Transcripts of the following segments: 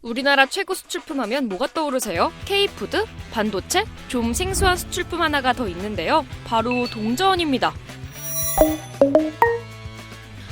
우리나라 최고 수출품 하면 뭐가 떠오르세요? K푸드? 반도체? 좀 생소한 수출품 하나가 더 있는데요. 바로 동전입니다.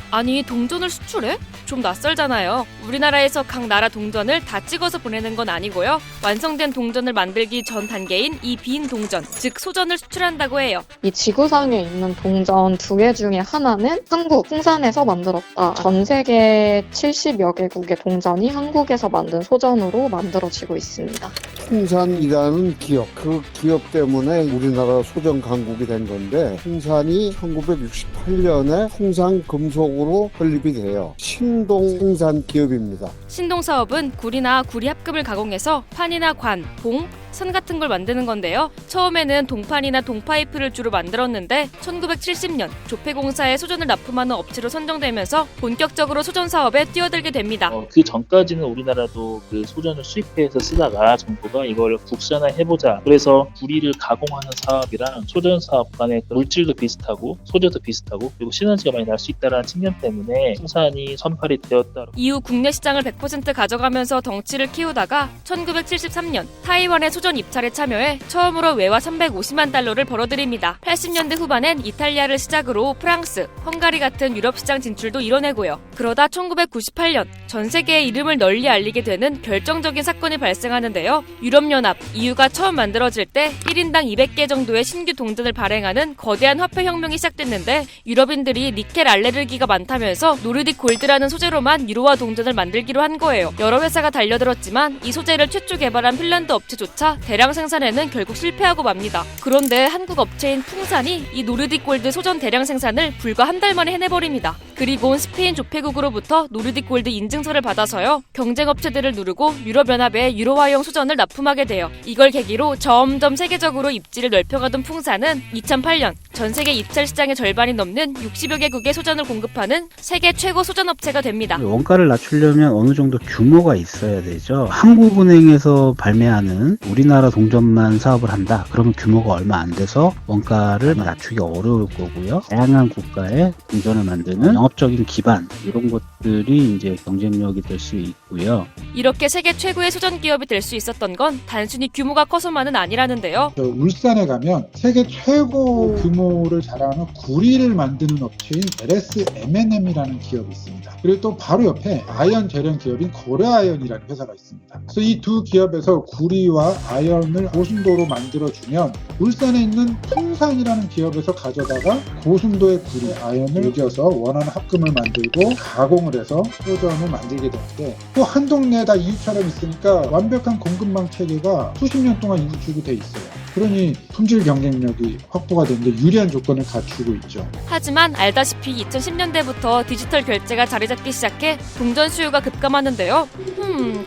아니, 동전을 수출해? 좀 낯설잖아요. 우리나라에서 각 나라 동전을 다 찍어서 보내는 건 아니고요. 완성된 동전을 만들기 전 단계인 이 빈 동전, 즉 소전을 수출한다고 해요. 이 지구상에 있는 동전 2개 중에 하나는 한국 풍산에서 만들었다. 전 세계 70여 개국의 동전이 한국에서 만든 소전으로 만들어지고 있습니다. 풍산이라는 기업, 그 기업 때문에 우리나라 소전 강국이 된 건데, 풍산이 1968년에 풍산금속으로 설립이 돼요. 신동 생산 기업입니다. 신동 사업은 구리나 구리 합금을 가공해서 판이나 관, 봉, 선 같은 걸 만드는 건데요. 처음에는 동판이나 동파이프를 주로 만들었는데 1970년 조폐공사에 소전을 납품하는 업체로 선정되면서 본격적으로 소전 사업에 뛰어들게 됩니다. 그 전까지는 우리나라도 그 소전을 수입해서 쓰다가 정부가 이걸 국산화해보자. 그래서 구리를 가공하는 사업이랑 소전 사업 간의 물질도 비슷하고 소재도 비슷하고 그리고 시너지가 많이 날 수 있다는 측면 때문에 생산이 선발이 되었다. 이후 국내 시장을 100% 가져가면서 덩치를 키우다가 1973년 타이완의 소전 입찰에 참여해 처음으로 외화 350만 달러를 벌어들입니다. 80년대 후반엔 이탈리아를 시작으로 프랑스, 헝가리 같은 유럽 시장 진출도 이뤄내고요. 그러다 1998년 전 세계에 이름을 널리 알리게 되는 결정적인 사건이 발생하는데요. 유럽연합, EU가 처음 만들어질 때 1인당 200개 정도의 신규 동전을 발행하는 거대한 화폐혁명이 시작됐는데 유럽인들이 니켈 알레르기가 많다면서 노르딕 골드라는 소재로만 유로화 동전을 만들기로 한 거예요. 여러 회사가 달려들었지만 이 소재를 최초 개발한 핀란드 업체조차 대량 생산에는 결국 실패하고 맙니다. 그런데 한국 업체인 풍산이 이 노르딕 골드 소전 대량 생산을 불과 한 달 만에 해내버립니다. 그리고 스페인 조폐국으로부터 노르딕 골드 인증서를 받아서요. 경쟁 업체들을 누르고 유럽연합에 유로화용 소전을 납품하게 돼요. 이걸 계기로 점점 세계적으로 입지를 넓혀가던 풍산은 2008년 전 세계 입찰 시장의 절반이 넘는 60여 개국의 소전을 공급하는 세계 최고 소전 업체가 됩니다. 원가를 낮추려면 어느 정도 규모가 있어야 되죠. 한국은행에서 발매하는 우리나라 동전만 사업을 한다. 그러면 규모가 얼마 안 돼서 원가를 낮추기 어려울 거고요. 다양한 국가의 동전을 만드는 영업적인 기반 이런 것들이 이제 경쟁력이 될 수 있고요. 이렇게 세계 최고의 소전 기업이 될 수 있었던 건 단순히 규모가 커서만은 아니라는데요. 울산에 가면 세계 최고 규모를 자랑하는 구리를 만드는 업체인 LS M&M이라는 기업이 있습니다. 그리고 또 바로 옆에 아이언 재련 기업인 거래아이언이라는 회사가 있습니다. 그래서 이 두 기업에서 구리와 아이언을 고순도로 만들어주면 울산에 있는 풍산이라는 기업에서 가져다가 고순도의 구리, 아이언을 녹여서 원하는 합금을 만들고 가공을 해서 소전을 만들게 되는데 또 한 동네에 다 이유처럼 있으니까 완벽한 공급망 체계가 수십 년 동안 유지가 돼 있어요. 그러니 품질 경쟁력이 확보가 되는데 유리한 조건을 갖추고 있죠. 하지만 알다시피 2010년대부터 디지털 결제가 자리 잡기 시작해 동전 수요가 급감하는데요.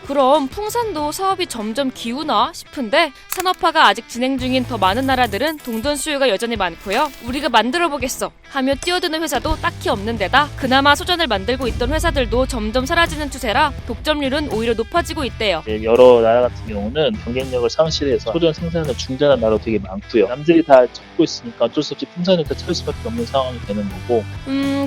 그럼 풍산도 사업이 점점 기우나 싶은데 산업화가 아직 진행 중인 더 많은 나라들은 동전 수요가 여전히 많고요. 우리가 만들어 보겠어 하며 뛰어드는 회사도 딱히 없는 데다 그나마 소전을 만들고 있던 회사들도 점점 사라지는 추세라 독점률은 오히려 높아지고 있대요. 여러 나라 같은 경우는 경쟁력을 상실해서 소전 생산을 중단한 나라도 되게 많고요. 남들이 다 잡고 있으니까 어쩔 수 없이 풍산을 다 찾을 수밖에 없는 상황이 되는 거고.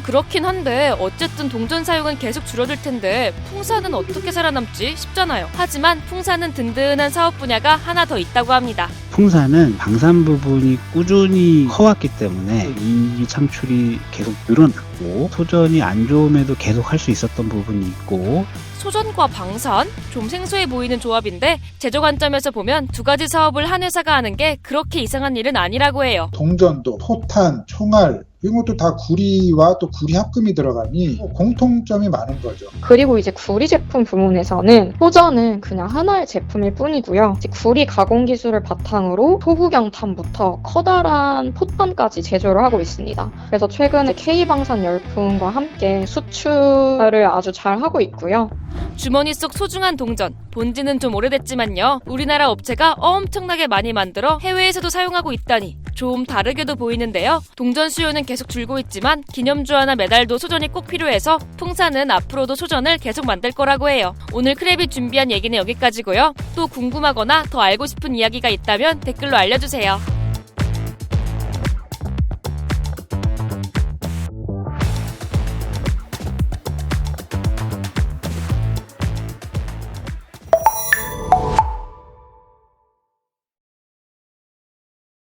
그렇긴 한데 어쨌든 동전 사용은 계속 줄어들 텐데 풍산은 어떻게 살아남지 싶잖아요. 하지만 풍산은 든든한 사업 분야가 하나 더 있다고 합니다. 풍산은 방산 부분이 꾸준히 커왔기 때문에 이익 창출이 계속 늘어났고 소전이 안 좋음에도 계속 할 수 있었던 부분이 있고 소전과 방산? 좀 생소해 보이는 조합인데 제조 관점에서 보면 두 가지 사업을 한 회사가 하는 게 그렇게 이상한 일은 아니라고 해요. 동전도 포탄, 총알 이런 것도 다 구리와 또 구리 합금이 들어가니 공통점이 많은 거죠. 그리고 이제 구리 제품 부문에서는 소전은 그냥 하나의 제품일 뿐이고요. 이제 구리 가공 기술을 바탕으로 소구경탄부터 커다란 포탄까지 제조를 하고 있습니다. 그래서 최근에 K방산 열풍과 함께 수출을 아주 잘 하고 있고요. 주머니 속 소중한 동전, 본지는 좀 오래됐지만요. 우리나라 업체가 엄청나게 많이 만들어 해외에서도 사용하고 있다니 좀 다르게도 보이는데요. 동전 수요는 계속 줄고 있지만 기념주화나 메달도 소전이 꼭 필요해서 풍산은 앞으로도 소전을 계속 만들 거라고 해요. 오늘 크랩이 준비한 얘기는 여기까지고요. 또 궁금하거나 더 알고 싶은 이야기가 있다면 댓글로 알려주세요.